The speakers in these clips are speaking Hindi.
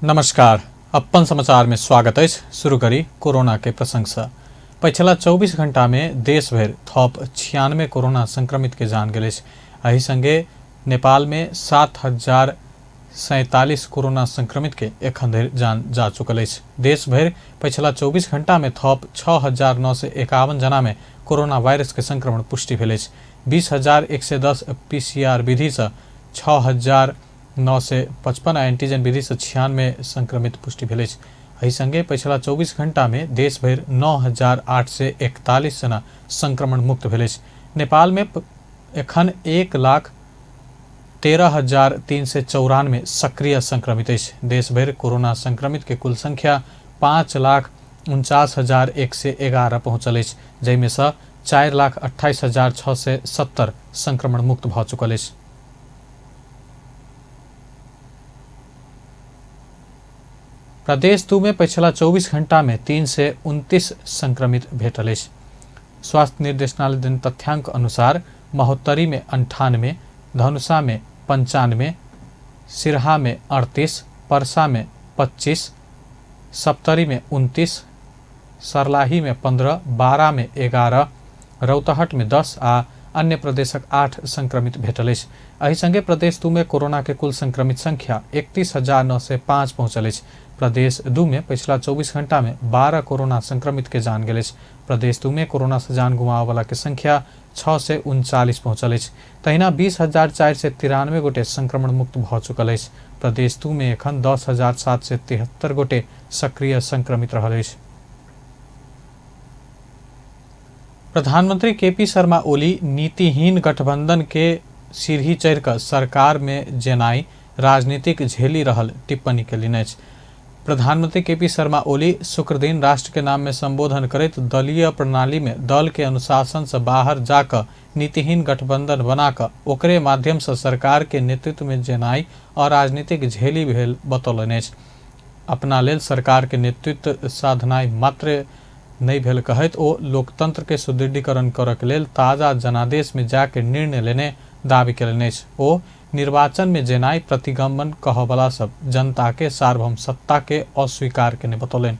नमस्कार। अपन समाचार में स्वागत है। शुरू करी कोरोना के प्रसंग से। पिछला 24 घंटा में देश भर थप 96 कोरोना संक्रमित के जान गए। एही संगे नेपाल में 7047 कोरोना संक्रमित के एखन धरि जान जा चुकल है। देश भर पिछला 24 घंटा में थप 6951 जना में कोरोना वायरस के संक्रमण पुष्टि भेल। 20,110 PCR विधि से 6,955 एंटीजन विधि से 96 संक्रमित पुष्टि भेल। एही संगे पिछला 24 घंटा में देश भर 9,841 जना संक्रमण मुक्त भेल। नेपाल में एखन 1,13,394 सक्रिय संक्रमित है। देश भर कोरोना संक्रमित के कुल संख्या 5,49,111 पहुंचल है, जैमे से 4,28,670 संक्रमण मुक्त भ चुकल है। प्रदेश 2 में पिछला 24 घंटा में 329 संक्रमित भेटल है। स्वास्थ्य निर्देशनालय दिन तथ्यांक अनुसार महोत्तरी में 98, धनुषा में 95, सिरहा में 38, परसा में 25, सप्तरी में 29, सर्लाही में 15, बारा में 11, रौतहट में 10 आ अन्य प्रदेशक 8 संक्रमित भेटल है। एही संगे प्रदेश 2 में कोरोना के कुल संक्रमित संख्या 31,905 पहुंचल है। प्रदेश 2 में पिछला 24 घंटा में 12 कोरोना संक्रमित के जान गए। प्रदेश 2 में कोरोना से जान गुमावे वाला के संख्या 6 से 39 पहुंचल है। तहिना 20,493 गोटे संक्रमण मुक्त भ चुकल है। प्रदेश 2 में एखन 10,773 गोटे सक्रिय संक्रमित रहल है। प्रधानमंत्री केपी शर्मा ओली नीतिहीन गठबंधन के सीढ़ी चढ़ कर सरकार में जेनाई राजनीतिक झेली रहल टिप्पणी के प्रधानमंत्री केपी शर्मा ओली शुक्र दिन राष्ट्र के नाम में संबोधन करते दलीय प्रणाली में दल के अनुशासन से बाहर जाकर नीतिहीन गठबंधन बनाकर ओकरे माध्यम से सरकार के नेतृत्व में जेनाई और राजनीतिक झेली भेल बतौलनि। अपना लेल सरकार के नेतृत्व साधनाई मात्र नहीं भेल कहत ओ लोकतंत्र के सुदृढ़ीकरण करक लेल ताजा जनादेश में जाके निर्णय लेने दावी कयलनि। ओ निर्वाचन में जेनाई प्रतिगमन कहबला सब जनता के सार्वभौम सत्ता के अस्वीकार के बतौलन।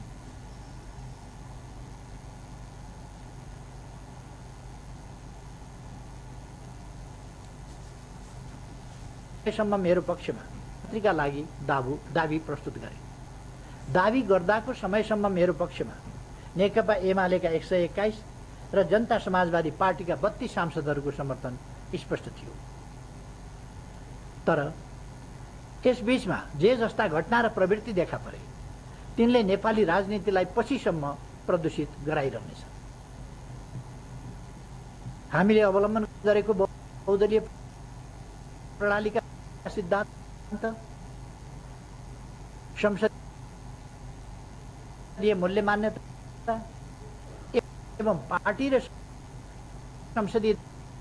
मेरो पक्षमा पत्रिका लागि दावी प्रस्तुत गरे। दावी गर्दाको समयसम्म मेरो पक्षमा नेकपा एमालेका 121 र जनता समाजवादी पार्टीका 32 सांसदहरूको समर्थन स्पष्ट थियो। तर यस बीचमा जे जस्ता घटना र प्रवृत्ति देखा परे तिनले नेपाली राजनीतिलाई पछिसम्म प्रदूषित गराइरहनेछ। हामीले अवलम्बन गरेको बहुदलीय प्रणालीका सिद्धान्त, संसदीय मूल्य मान्यता एवं पार्टी र संसदीय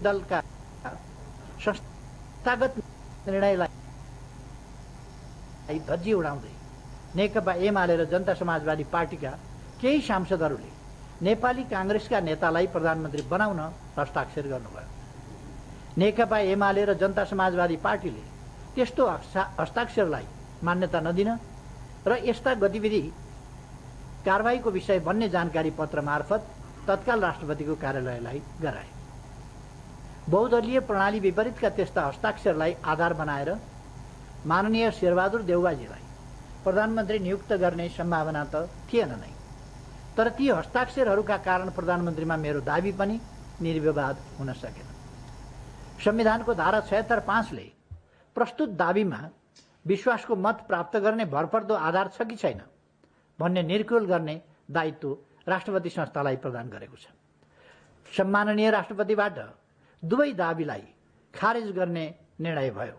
दलका संस्थागत निर्णयलाई धज्जी उडाउँदै नेकपा एमाले र जनता समाजवादी पार्टीका केही सांसदहरूले नेपाली कांग्रेसका नेतालाई प्रधानमन्त्री बनाउन हस्ताक्षर गर्नुभयो। नेकपा एमाले र जनता समाजवादी पार्टीले त्यस्तो हस्ताक्षरलाई मान्यता नदिन र यस्ता गतिविधि कारबाहीको विषय बन्ने जानकारी पत्र मार्फत तत्काल राष्ट्रपतिको कार्यालयलाई गराए। बहुदलीय प्रणाली विपरीतका त्यस्ता हस्ताक्षरलाई आधार बनाएर माननीय शेरबहादुर देउवाजीलाई प्रधानमन्त्री नियुक्त गर्ने सम्भावना त थिएन नै। तर ती हस्ताक्षरहरूका कारण प्रधानमन्त्रीमा मेरो दाबी पनि निर्विवाद हुन सकेन। संविधानको धारा 76(5) ले प्रस्तुत दाबीमा विश्वासको मत प्राप्त गर्ने भरपर्दो आधार छ कि छैन भन्ने निर्कुल गर्ने दायित्व राष्ट्रपति संस्थालाई प्रदान गरेको छ। सम्माननीय राष्ट्रपतिबाट दुवै दाबीलाई खारेज गर्ने निर्णय भयो।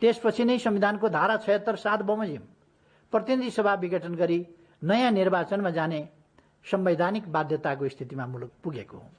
त्यसपछि नै संविधानको धारा 76(7) बमोजिम प्रतिनिधि सभा विघटन गरी नयाँ निर्वाचनमा जाने संवैधानिक बाध्यताको स्थितिमा मुलुक पुगेको हो।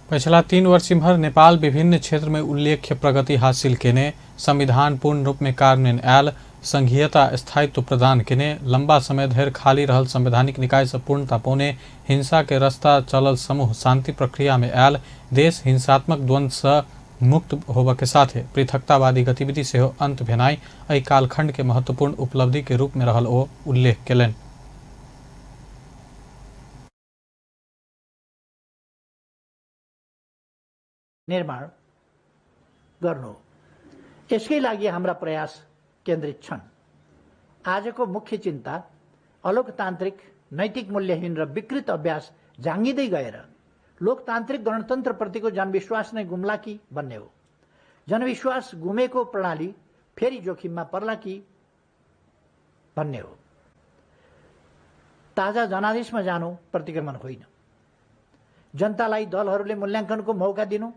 पिछला 3 वर्ष भर नेपाल विभिन्न क्षेत्र में उल्लेख्य प्रगति हासिल केने, संविधान पूर्ण रूप में कार्यान्वयन आयल, संघीयता स्थायित्व प्रदान केने, लंबा समय धरि खाली रहल संवैधानिक निकाय से पूर्णता पौने, हिंसा के रास्ता चलल समूह शांति प्रक्रिया में आयल, देश हिंसात्मक द्वंद्व से मुक्त होबऽ के साथे पृथकतावादी गतिविधि सेहो अंत भेनाइ एहि कालखंड के महत्वपूर्ण उपलब्धि के रूप में रहल ओ उल्लेख केलनि। निर्माण गर्नु हो। यसकै लागि हाम्रा प्रयास केन्द्रित छन्। आजको मुख्य चिन्ता अलोकतान्त्रिक, नैतिक मूल्यहीन र विकृत अभ्यास झाङ्गिँदै गएर लोकतान्त्रिक गणतन्त्रप्रतिको जनविश्वास नै गुम्ला कि भन्ने हो। जनविश्वास गुमेको प्रणाली फेरि जोखिममा पर्ला कि भन्ने हो। ताजा जनादेशमा जानु प्रतिक्रमण होइन। जनतालाई दलहरूले मूल्याङ्कनको मौका दिनु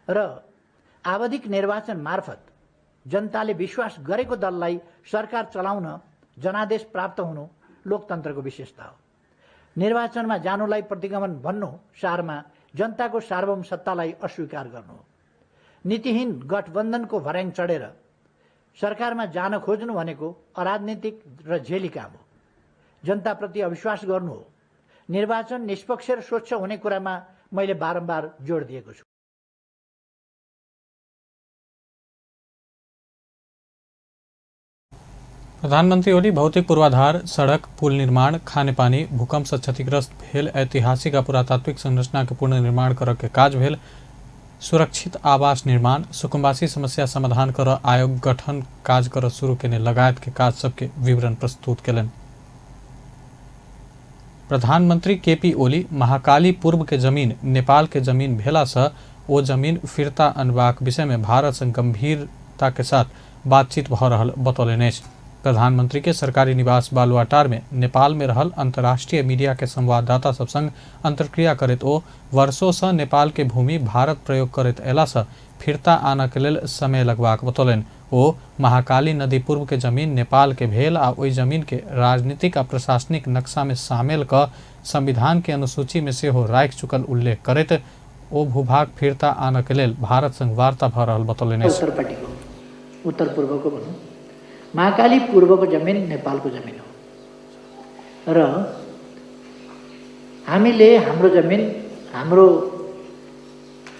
र आवधिक निर्वाचन मार्फत जनताले विश्वास गरेको दललाई सरकार चलाउन जनादेश प्राप्त हुनु लोकतन्त्रको विशेषता हो। निर्वाचनमा जानुलाई प्रतिगमन भन्नु सारमा जनताको सार्वभौम सत्तालाई अस्वीकार गर्नु हो। नीतिहीन गठबन्धनको भर्याङ चढेर सरकारमा जान खोज्नु भनेको अराजनीतिक र झेली काम हो। जनताप्रति अविश्वास गर्नु हो। निर्वाचन निष्पक्ष र स्वच्छ हुने कुरामा मैले बारम्बार जोड दिएको छु। प्रधानमंत्री ओली भौतिक पूर्वाधार, सड़क, पुल निर्माण, खानेपानी, भूकंप से क्षतिग्रस्त भेल ऐतिहासिक आ पुरातात्विक संरचना के पुनर्निर्माण करऽ के काज भेल, सुरक्षित आवास निर्माण, सुकुम्बासी समस्या समाधान करऽ आयोग गठन काज करऽ शुरू केने लगायत के काज सबके विवरण प्रस्तुत केलनि। प्रधानमंत्री केपी ओली महाकाली पूर्व के जमीन नेपाल के जमीन भेला से ओ जमीन फिरता अनबाक विषय में भारत संग गंभीरता के साथ बातचीत भ रहल बतौलनि अछि। प्रधानमंत्री के सरकारी निवास बालुआटार में नेपाल में रहल अंतर्राष्ट्रीय मीडिया के संवाददाता सब संग अंतर्क्रिया करैत ओ वर्षों से नेपाल के भूमि भारत प्रयोग करैत अयला से फिरता आनऽ के लेल समय लगबाक बतौलनि। ओ महाकाली नदी पूर्व के जमीन नेपाल के भेल आ ओहि जमीन के राजनीतिक आ प्रशासनिक नक्शा में शामिल क संविधान के अनुसूची में सेहो राखि चुकल उल्लेख करैत ओ भूभाग फिरता आनऽ के लेल भारत संग वार्ता भ रहल बतौलनि। उत्तर पूर्वको भनौँ, महाकाली पूर्वको जमिन नेपालको जमिन हो र हामीले हाम्रो जमिन हाम्रो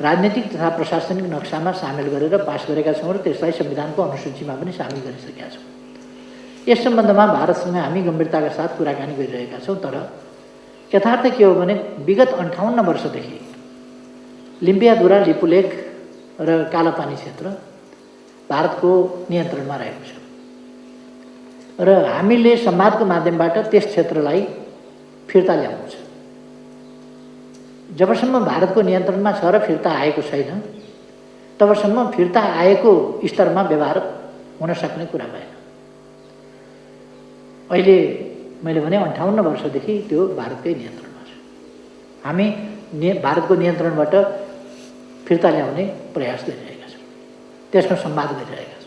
राजनीतिक तथा प्रशासनिक नक्सामा सामेल गरेर पास गरेका छौँ र त्यसलाई संविधानको अनुसूचीमा पनि सामेल गरिसकेका छौँ। यस सम्बन्धमा भारतसँग हामी गम्भीरताका साथ कुराकानी गरिरहेका छौँ। तर यथार्थ के हो भने विगत 58 वर्षदेखि लिम्बियाधुरा, लिपुलेक र कालापानी क्षेत्र भारतको नियन्त्रणमा रहेको छ र हामीले संवादको माध्यमबाट त्यस क्षेत्रलाई फिर्ता ल्याउनु छ। जबसम्म भारतको नियन्त्रणमा छ र फिर्ता आएको छैन तबसम्म फिर्ता आएको स्तरमा व्यवहार हुन सक्ने कुरा भएन। अहिले मैले भने 58 वर्षदेखि त्यो भारतकै नियन्त्रणमा छ। हामी भारतको नियन्त्रणबाट फिर्ता ल्याउने प्रयास गरिरहेका छौँ, त्यसमा संवाद गरिरहेका छौँ।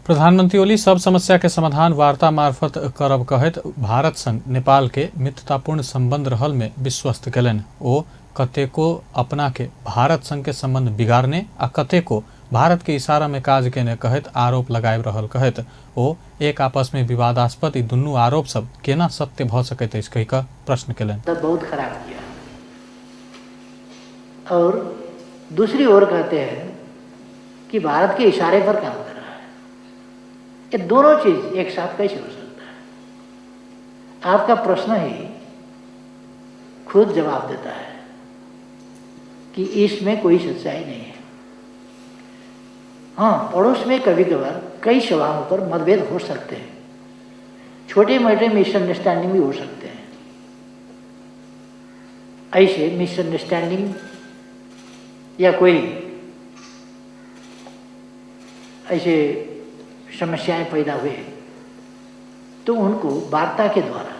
प्रधानमंत्री ओली सब समस्या के समाधान वार्ता मार्फत करब कहैत भारत संग नेपाल के मित्रतापूर्ण संबंध रहल में विश्वस्त केलनि। ओ कतेको अपना के भारत संग के संबंध बिगाड़ने आ कतेको भारत के इशारा में काज केने कहैत आरोप लगाबि रहल कहैत ओ एक आपस में विवादास्पद ई दुनू आरोप सब केना सत्य भ सकैत अछि कहि कऽ प्रश्न केलनि। बहुत खराब किया और दूसरी ओर कहते हैं कि भारत के इशारे पर काम कर रहा है। ये दोनों चीज एक साथ कैसे हो सकता है? आपका प्रश्न ही खुद जवाब देता है कि इसमें कोई सच्चाई नहीं है। हाँ, पड़ोस में कभी कभार कई सवालों पर मतभेद हो सकते हैं, छोटे मोटे मिसअंडरस्टैंडिंग भी हो सकते हैं। ऐसे मिसअंडरस्टैंडिंग या कोई ऐसे समस्याएं पैदा हुए तो उनको वार्ता के द्वारा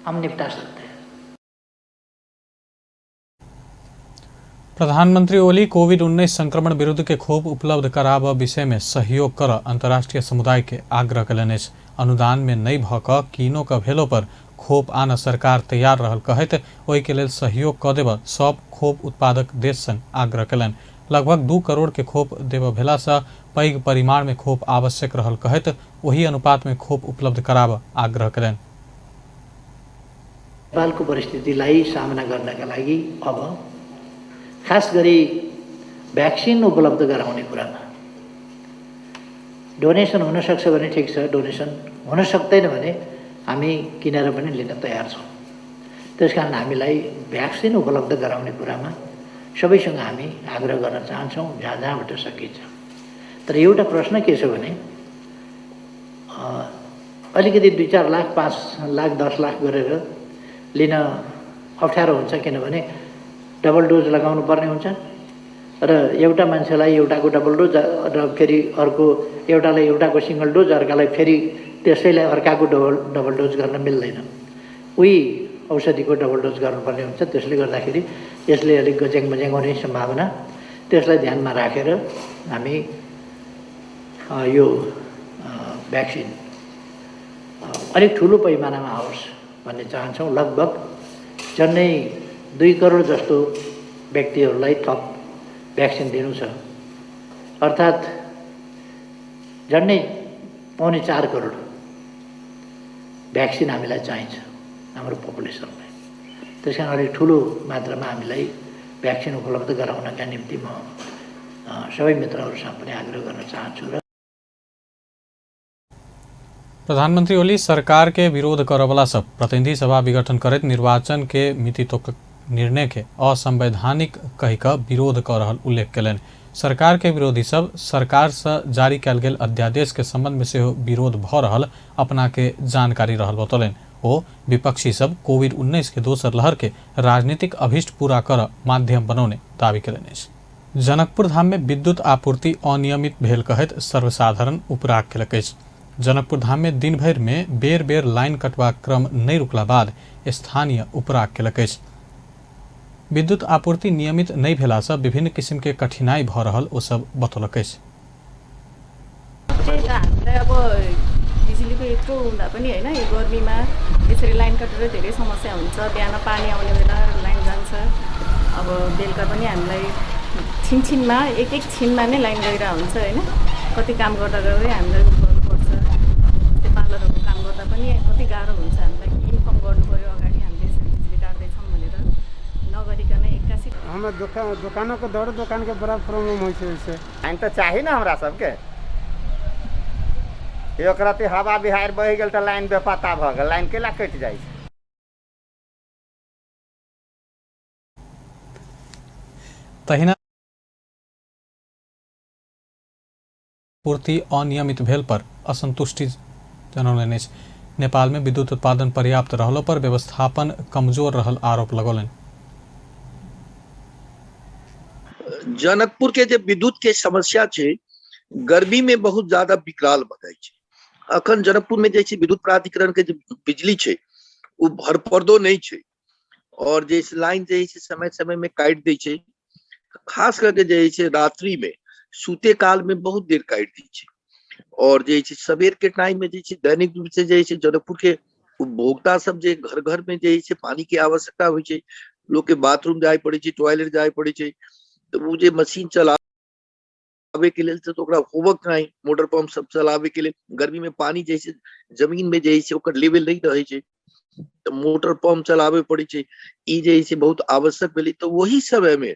हम निपटा सकते हैं। प्रधानमंत्री ओली कोविड-19 संक्रमण विरुद्ध के खोप उपलब्ध कराबऽ विषय में सहयोग कर अंतर्राष्ट्रीय समुदाय के आग्रह कयलनि अछि। अनुदान में नहीं भ कऽ कीनो कऽ भेलो पर खोप आनऽ सरकार तैयार रहल कहैत ओहि के लेल सहयोग कऽ देबऽ सब खोप उत्पादक देश संग आग्रह कयलनि। लगभग 2 करोड़ के खोप देव भेला से पैघ परिमाण में खोप आवश्यक रहल कहत वही अनुपात में खोप उपलब्ध कराब आग्रह करें। नेपालको परिस्थितिलाई सामना गर्नका लागि अब खास गरी भ्याक्सिन उपलब्ध गराउने कुरामा डोनेसन हुन सक्छ भने ठिक छ, डोनेसन हुन सक्दैन भने हामी किनेर पनि लिन तयार छौँ। त्यसकारण हामीलाई भ्याक्सिन उपलब्ध गराउने कुरामा सबैसँग हामी आग्रह गर्न चाहन्छौँ जहाँ जहाँबाट सकिन्छ। तर एउटा प्रश्न के छ भने अलिकति 2-4 लाख 5 लाख 10 लाख गरेर लिन अप्ठ्यारो हुन्छ, किनभने डबल डोज लगाउनु पर्ने हुन्छ र एउटा मान्छेलाई एउटाको डबल डोज र फेरि अर्को एउटालाई एउटाको सिङ्गल डोज, अर्कालाई फेरि त्यसैलाई अर्काको डबल डोज गर्न मिल्दैन। उही औषधिको डबल डोज गर्नुपर्ने हुन्छ। त्यसले गर्दाखेरि यसले अलिक गज्याङ मज्याङ हुने सम्भावना, त्यसलाई ध्यानमा राखेर हामी यो भ्याक्सिन अलिक ठुलो पैमानामा आओस् भन्ने चाहन्छौँ। लगभग झन्डै 2 करोड जस्तो व्यक्तिहरूलाई थप भ्याक्सिन दिनु छ, अर्थात् झन्डै 3.25 करोड भ्याक्सिन हामीलाई चाहिन्छ हाम्रो पपुलेसनलाई। त्यसकारण अलिक ठुलो मात्रामा हामीलाई भ्याक्सिन उपलब्ध गराउनका निम्ति म सबै मित्रहरूसँग पनि आग्रह गर्न चाहन्छु। र प्रधानमंत्री ओली सरकार के विरोध करवला सब प्रतिनिधि सभा विघटन करत निर्वाचन के मिति तोक निर्णय के असंवैधानिक कही का विरोध कर रहल उल्लेख कलन। सरकार के विरोधी सब सरकार से जारी कल गेल अध्यादेश के संबंध में से विरोध भ रहल अपना के जानकारी रहल बतौलन। ओ विपक्षी सब कोविड-19 के दोसर लहर के राजनीतिक अभिष्ट पूरा कर माध्यम बनौने दावी कलन। जनकपुर धाम में विद्युत आपूर्ति अनियमित भेल कहत सर्वसाधारण उपराग केलक। जनकपुर धाम में दिन भर में बेर बेर लाइन कटवा क्रम नहीं रुकला बाद स्थानीय उपराग केलक। विद्युत आपूर्ति नियमित नहीं भेला से विभिन्न किसिम के कठिनाई भ रहल ओ सब बतौलक। अब बिजुलीको यत्रो हुँदा पनि हैन, यो गर्मीमा यसरी लाइन कटेर धेरै समस्या हुन्छ। बिहान पानी आउने बेला लाइन जान्छ, अब बेलुका पनि हामीलाई छिनछिनमा एक छिनमा नै लाइन गइरहेको हुन्छ हैन। कति काम गर्दा गर्दै हामीलाई गर्नुपर्छ। त्यो पार्लरको काम गर्दा पनि कति गाह्रो हुन्छ हामीलाई। इन्फर्म गर्नु पर्यो अगाडि हामीले बिजुली काट्दैछौँ भनेर, नगरिकन एक्कासी हमें दुकानों को दौड़ दुकान के बड़ा प्रॉब्लम हो से लाइन तो चाहिए ना हमरा सबके। एक राति हवा बिहार बह गल तो लाइन बेपता भ गल, लाइन केला कट जाए। तहिना पूर्ति अनियमित भेल पर असंतुष्टि जनौलनि। नेपाल में विद्युत उत्पादन पर्याप्त रहलो पर व्यवस्थापन कमजोर रहल आरोप लगौलन। जनकपुर के जो विद्युत के समस्या छे, गर्मी में बहुत ज्यादा विकराल बताई छे। अखन जनकपुर में जैसे विद्युत प्राधिकरण के जो बिजली छे वो भरपर्दो नहीं छे, और जैसे लाइन जैसे समय समय में काट दी छे, खास करके जैसे रात्रि में सूते काल में बहुत देर काट दी छे। और जैसे सवेर के टाइम में जैसे दैनिक रूप से जैसे जनकपुर के उपभोक्ता सब जे घर घर में जैसे पानी की आवश्यकता हुई छे, लोग के बाथरूम जाए पड़े छे, टॉयलेट जाए पड़े छे, तो वो जे मशीन चलावे के लिए तो ओकरा होबक नहीं, मोटर पंप सब चलावे के लिए गर्मी में पानी जैसे जमीन में जैसे ओकर लेवल नहीं रहे छे, तो मोटर पंप चलावे पड़े छे। ई जैसे बहुत आवश्यक भेली, तो वही समय में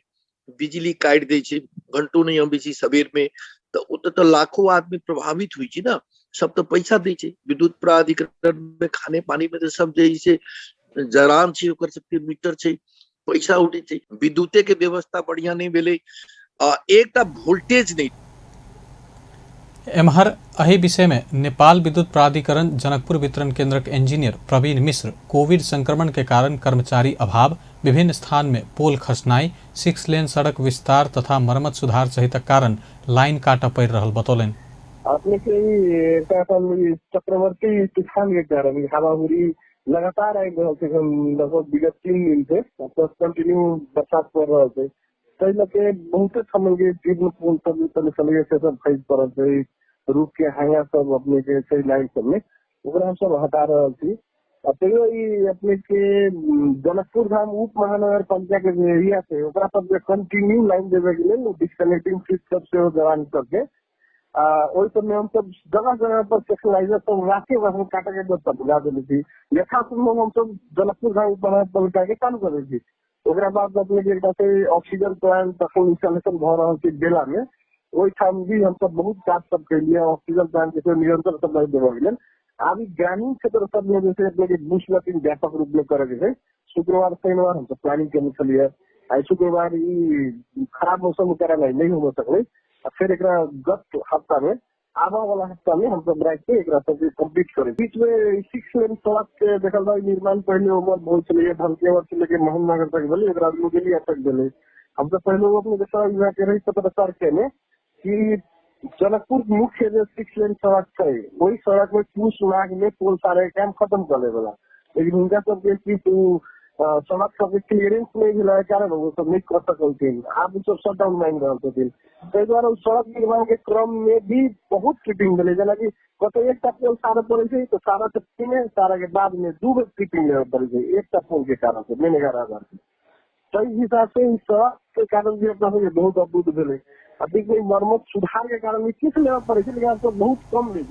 बिजली काट दे छे, घंटों नहीं हम बेसी सवेर में, तो लाखों आदमी प्रभावित हुई छे ना। सब तो पैसा दे छे विद्युत प्राधिकरण में, खाने पानी में तो सब जैसे जरान छे, ओकर सबके मीटर छे, पैसा उठे छे। विद्युते के व्यवस्था बढ़िया नहीं भेले, एक वोल्टेज नहीं। एम्हर अही विषय में नेपाल विद्युत प्राधिकरण जनकपुर वितरण केंद्र के इंजीनियर प्रवीण मिश्र कोविड संक्रमण के कारण कर्मचारी अभाव, विभिन्न स्थान में पोल खसनाई, 6 लेन सड़क विस्तार तथा मरम्मत सुधार सहित कारण लाइन काटा पड़ रहल बतौलन। अपने चक्रवर्ती तूफान के कारण हवाहुरी लगातार आई रहल छै। लगभग विगत 3 दिन से कंटिन्यू बरसात पड़ रहल छै, ताहि लके बहुत समय के जीर्ण पुल सब चले से सब खरीद पड़ल छै। रूप के हांगा सब अपने के छै लाइन सब में ओकरा सब हटा रहल छी। तैयो ई अपने के जनकपुर धाम उप महानगर पालिका के जे एरिया से ओकरा पर जे कंटिन्यू लाइन देवे के लिए डिस्कनेक्टिंग स्विच सब से जवान करके ओई सब में हम सब जगह जगह पर सेक्शनलाइजर सब राखे वहां काटा के बस बुला देली थी यथासंभव हम सब जनकपुर धाम उप महानगर पालिका के चालू कर दी थी। ओकरा बाद अपने के एकटा से ऑक्सीजन प्लांट तक इंस्टॉलेशन भ रहल छै बेला में ओई ठाम भी हम सब बहुत काज सब के लिए ऑक्सीजन प्लांट के निरंतर सप्लाई देवे गेल। अभी ग्रामीण क्षेत्र सब में जैसे अपने बुश लैंचिंग व्यापक रूप में करे के शुक्रवार शनिवार हम सब प्लानिंग करने चलिए आई शुक्रवार ई खराब मौसम के कारण नहीं हो सकले फिर एक गत हफ्ता में आवा वाला हफ्ता में हम सब रात के एक सब कंप्लीट करे। बीच में 6 लेन सड़क के देखल बा निर्माण पहले उमर बहुत चलिए धनकेवर से लेके मोहन नगर तक भले एक आदमी के लिए अटक गए। हम सब पहले अपने देखा विभाग के रही पत्रकार के में कि जनकपुर मुख्य जो 6 लेन सड़क है वही सड़क में पूछ माघ में पोल सारे काम खत्म कर ले वाला लेकिन उनका सब के सड़क सब क्लियरेंस नहीं मिला कारण वो सब नहीं कर सकते आप सब शट डाउन मांग रहे थे कई बार उस सड़क निर्माण के क्रम में भी बहुत ट्रिपिंग मिले जना की कत एक पोल सारा पड़े तो सारा में सारा के बाद में 2 बेर ट्रिपिंग लेवे पड़े एक पोल के कारण से मैंने 11,000 सही हिसाब से इस सड़क के कारण भी अपना बहुत अद्भुत मिले अभी कोई मरम्मत सुधार के कारण भी किस लेवल पर लेकिन तो बहुत कम ले।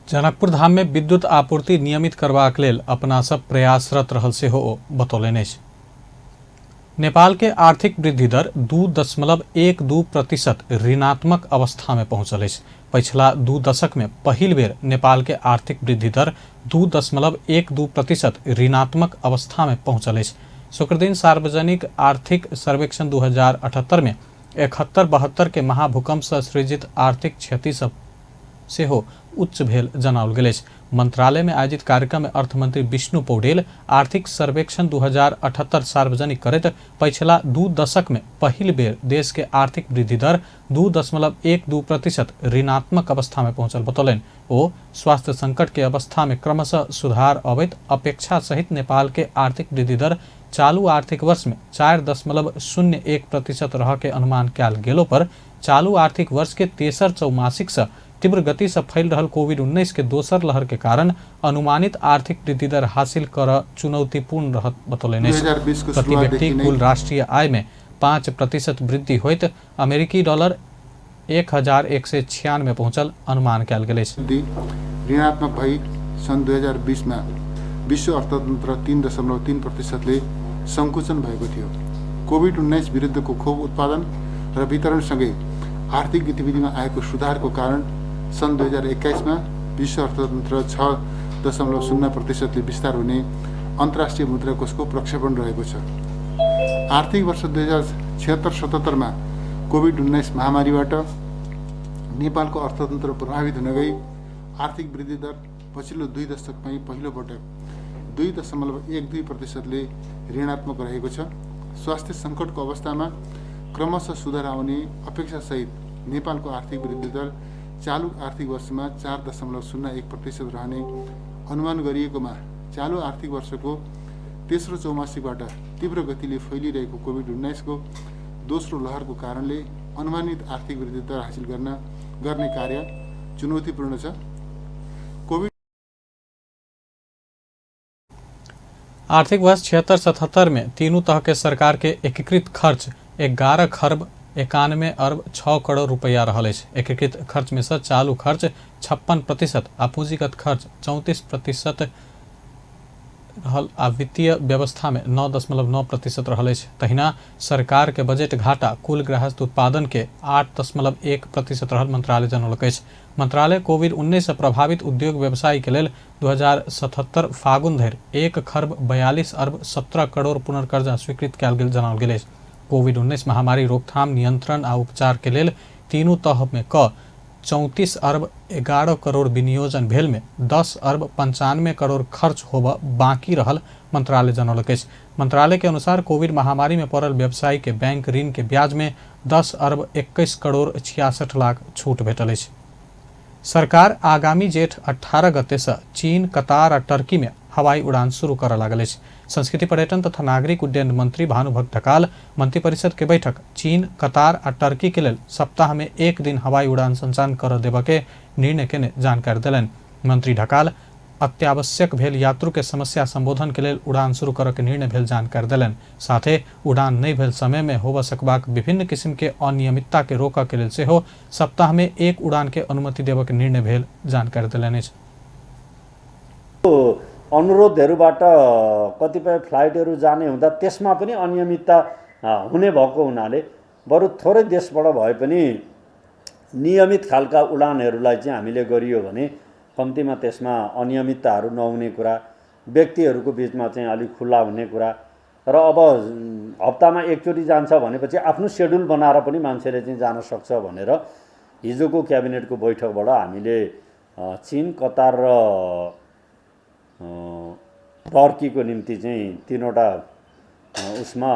जनकपुर धाम में विद्युत आपूर्ति नियमित करबाक लेल अपना सब प्रयासरत रहल से हो बतौलनि अछि। नेपाल के आर्थिक वृद्धि दर 2.12% ऋणात्मक अवस्था में पहुंचल अछि। पिछला 2 दशक में पहिल बेर नेपाल के आर्थिक वृद्धि दर 2.12% ऋणात्मक अवस्था में पहुंचल अछि। शुक्र दिन सार्वजनिक आर्थिक सर्वेक्षण 2078 में 71-72 के महाभूकंप से सृजित आर्थिक क्षति सब से हो उच्च भेल जनाओल गेल अछि। मंत्रालय में आयोजित कार्यक्रम में अर्थमंत्री विष्णु पौडेल आर्थिक सर्वेक्षण 2078 सार्वजनिक करैत पिछला 2 दशक में पहिल बेर देश के आर्थिक वृद्धि दर 2.12% ऋणात्मक अवस्था में पहुंचल बतौलनि। ओ स्वास्थ्य संकट के अवस्था में क्रमशः सुधार अबैत अपेक्षा सहित नेपाल के आर्थिक वृद्धि दर चालू आर्थिक वर्ष में 4.01% रह के अनुमान कयल गेलो पर चालू आर्थिक वर्ष के तेसर चौमासिक से तीव्र गति से फैल रहल कोविड-19 के दोसर लहर के कारण अनुमानित आर्थिक वृद्धि दर हासिल कर चुनौतीपूर्ण रहत बतौलनि। प्रति व्यक्ति कुल राष्ट्रीय आय में 5% वृद्धि होइत अमेरिकी डॉलर 1,196 में पहुंचल अनुमान कयल गेल अछि। ऋणात्मक भई सन् 2020 में विश्व अर्थतन्त्र 3.3% ले संकुचन भएको थियो। कोविड-19 विरुद्धको खोप उत्पादन र वितरणसँगै आर्थिक गतिविधिमा आएको सुधारको कारण सन् 2021 में विश्व अर्थतन्त्र 6.0% ले विस्तार हुने अन्तर्राष्ट्रिय मुद्रा कोषको प्रक्षेपण रहेको छ। आर्थिक वर्ष 2076-77 में कोविड-19 महामारीबाट नेपालको अर्थतन्त्र प्रभावित हुन गई आर्थिक वृद्धि दर पछिल्लो 2 दशकमै पहिलो पटक 2.12% ले ऋणात्मक रहेको छ। स्वास्थ्य संकटको अवस्थामा क्रमशः सुधार आउने अपेक्षा सहित नेपालको आर्थिक वृद्धि दर चालू आर्थिक वर्षमा 4.01% रहने अनुमान गरिएकोमा चालू आर्थिक वर्षको तेस्रो चौमासिकबाट तीव्र गतिले फैलिरहेको कोविड-19 को दोस्रो लहरको कारणले अनुमानित आर्थिक वृद्धि दर हासिल गर्ने कार्य चुनौतीपूर्ण छ। आर्थिक वर्ष 76-77 में तीनों तह के सरकार के एकीकृत खर्च 11 खरब 91 अरब 6 करोड़ रुपया रहल अछि। एकीकृत खर्च में से चालू खर्च 56% आ पूंजीगत खर्च 34% रहल आ वित्तीय व्यवस्था में 9.9% रहल अछि। तहिना सरकार के बजट घाटा कुल गृहस्थ उत्पादन के 8.1% रहल मंत्रालय जनौलक अछि। मंत्रालय कोविड-19 से प्रभावित उद्योग व्यवसायी के लेल 2077 फागुन धरि 1 खरब 42 अरब 17 करोड़ पुनर्कर्जा स्वीकृत कयल गेल जनाओल गेल अछि। कोविड-19 महामारी रोकथाम नियंत्रण आ उपचार के लेल तीनों तह में 34 अरब 11 करोड़ विनियोजन भेल में 10 अरब 95 करोड़ खर्च होबा बाकी रहल मंत्रालय जनौलक अछि। मंत्रालय के अनुसार कोविड महामारी में पड़ल व्यवसायी के बैंक ऋण के ब्याज में 10 अरब 21 करोड़ 66 लाख छूट भेटल अछि। सरकार आगामी जेठ 18 गते से चीन, कतार और टर्की में हवाई उड़ान शुरू कर लागल अछि। संस्कृति पर्यटन तथा नागरिक उड्डयन मंत्री भानुभक्त ढकाल मंत्रिपरिषद के बैठक चीन, कतार और टर्की के लेल सप्ताह में 1 दिन हवाई उड़ान संचालन कर देबा के निर्णय के जानकारी दिलनि। मंत्री ढकाल अत्यावश्यक भेल यात्रु के समस्या संबोधन के लेल उड़ान शुरू करऽ के निर्णय भेल जानकारी देलनि। साथे उड़ान नहीं भेल समय में होबऽ सकबाक विभिन्न किस्म के अनियमितता के रोकऽ के लेल सेहो सप्ताह में 1 उड़ान के अनुमति देबऽ के निर्णय भेल जानकारी देलनि। अनुरोधहरूबाट कतिपय फ्लाइटहरू जाने हुँदा त्यसमा पनि अनियमितता हुने भएको हुनाले बरु थोरै देशबाट भए पनि नियमित खालका उडानहरूलाई चाहिँ हामीले गरियो भने कम्तीमा त्यसमा अनियमितताहरू नहुने कुरा, व्यक्तिहरूको बिचमा चाहिँ अलिक खुल्ला हुने कुरा र अब हप्तामा एकचोटि जान्छ भनेपछि आफ्नो सेड्युल बनाएर पनि मान्छेले चाहिँ जान सक्छ भनेर हिजोको क्याबिनेटको बैठकबाट हामीले चीन, कतार र टर्कीको निम्ति चाहिँ 3वटा उसमा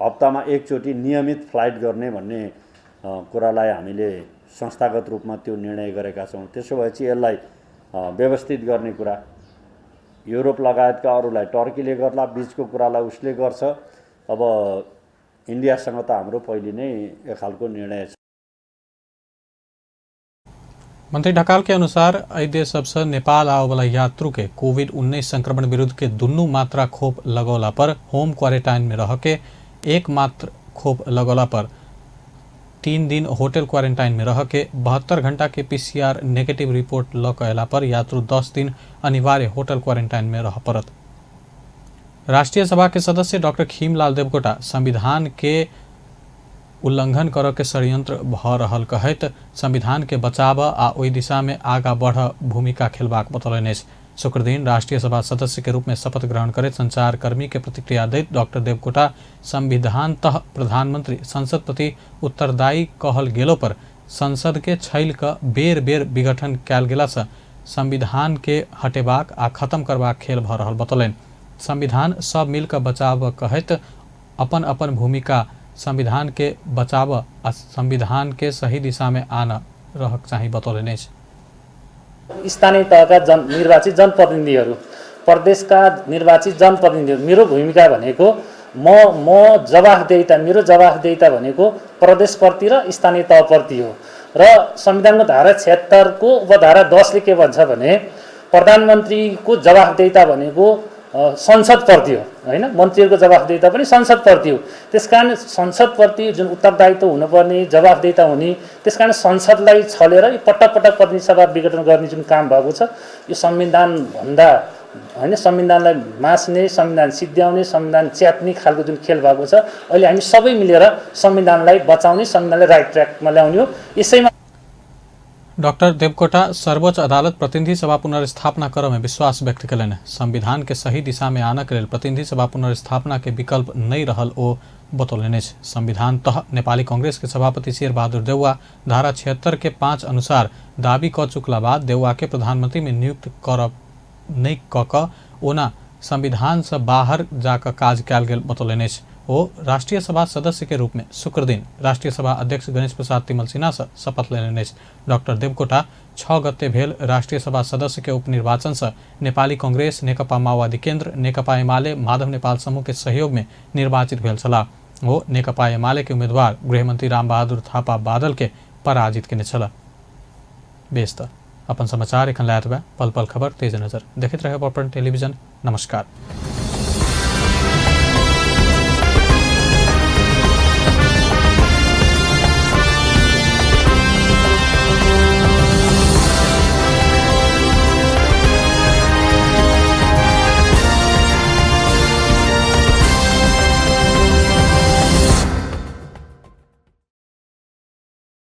हप्तामा एकचोटि नियमित फ्लाइट गर्ने भन्ने कुरालाई हामीले संस्थागत रूपमा त्यो निर्णय गरेका छौँ। त्यसो भएपछि यसलाई व्यवस्थित गर्ने कुरा युरोप लगायतका अरूलाई टर्कीले गर्ला, बीचको कुरालाई उसले गर्छ। अब इन्डियासँग त हाम्रो पहिले नै एक खालको निर्णय छ। मंत्री ढकाल के अनुसार एहि देश सबसे नेपाल आवे वाला यात्रु के कोविड-19 संक्रमण विरुद्ध के दुनू मात्रा खोप लगौला पर होम क्वारेंटाइन में रह के 1 मात्र खोप लगौला पर 3 दिन होटल क्वारेंटाइन में रह के 72 घंटा के PCR नेगेटिव रिपोर्ट ल कैला पर यात्रु 10 दिन अनिवार्य होटल क्वारेंटाइन में रह पड़त। राष्ट्रीय सभा के सदस्य डॉक्टर खीमलाल देवकोटा संविधान के उल्लंघन कर के षड्यंत्र भ रहल कहैत संविधान के बचाव आ ओहि दिशा में आगा बढ़ भूमिका खेलबाक बतौलनि। शुक्र दिन राष्ट्रीय सभा सदस्य के रूप में शपथ ग्रहण करैत संचारकर्मी के प्रतिक्रिया दैत डॉक्टर देवकोटा संविधानतः प्रधानमंत्री संसद प्रति उत्तरदायी कहल गेलो पर संसद के छैल क बेर बेर विघटन कयल गेला से संविधान के हटेबाक आ खत्म करबाक खेल भ रहल बतौलनि। संविधान सब मिलकर बचाव कहैत अपन अपन भूमिका संविधान के बचाव आ संविधान के सही दिशा में आना रहक चाहिँ बतौलनि। स्थानीय तहका निर्वाचित जनप्रतिनिधिहरू, प्रदेशका निर्वाचित जनप्रतिनिधिहरू, मेरो भूमिका भनेको म जवाफदेहिता, मेरो जवाफदेहिता भनेको प्रदेशप्रति र स्थानीय तहप्रति हो। र संविधानको धारा 76 को उपधारा 10 ले के भन्छ भने प्रधानमन्त्रीको जवाफदेहिता भनेको संसदप्रति हो, हैन? मन्त्रीहरूको जवाफदेहिता पनि संसदप्रति हो। त्यसकारण संसदप्रति जुन उत्तरदायित्व हुनुपर्ने, जवाफदेहिता हुने, त्यसकारण संसदलाई छलेर पटक पटक प्रतिनिधि सभा विघटन गर्ने जुन काम भएको छ यो संविधान भन्दा, हैन, संविधानलाई मास्ने, संविधान सिद्ध्याउने, संविधान च्यात्ने खालको जुन खेल भएको छ, अहिले हामी सबै मिलेर संविधानलाई बचाउने, संविधानलाई राइट ट्र्याकमा ल्याउने हो। यसैमा डॉक्टर देवकोटा सर्वोच्च अदालत प्रतिनिधि सभा पुनर्स्थापना कर में विश्वास व्यक्त कलनि। संविधान के सही दिशा में आने के लिए प्रतिनिधि सभा पुनर्स्थापना के विकल्प नहीं रहल ओ बतौलनि। संविधान तह नेपाली कांग्रेस के सभापति शेरबहादुर देउवा धारा 76 के 5 अनुसार दावी क चुकला बाद देउवा के प्रधानमंत्री में नियुक्त कर नहीं क ओना संविधान से बाहर जाकर काज कयल गेल बतौलनि। ओ राष्ट्रीय सभा सदस्य के रूप में शुक्र दिन राष्ट्रीय सभा अध्यक्ष गणेश प्रसाद तिमल सिन्हा से शपथ लेलनि। डॉक्टर देवकोटा 6 गते भेल राष्ट्रीय सभा सदस्य के उपनिर्वाचन से नेपाली कांग्रेस, नेकपा माओवादी केन्द्र, नेकपा एमाले, माधव नेपाल समूह के सहयोग में निर्वाचित भेल छलाह। वो नेकपा एमाले के उम्मीदवार गृहमंत्री रामबहादुर थापा बादल के पराजित केने छला। बेस्तर अपन समाचार एखन लायत बा पल पल खबर तेज नजर देखते रहे अपन टेलीविजन। नमस्कार।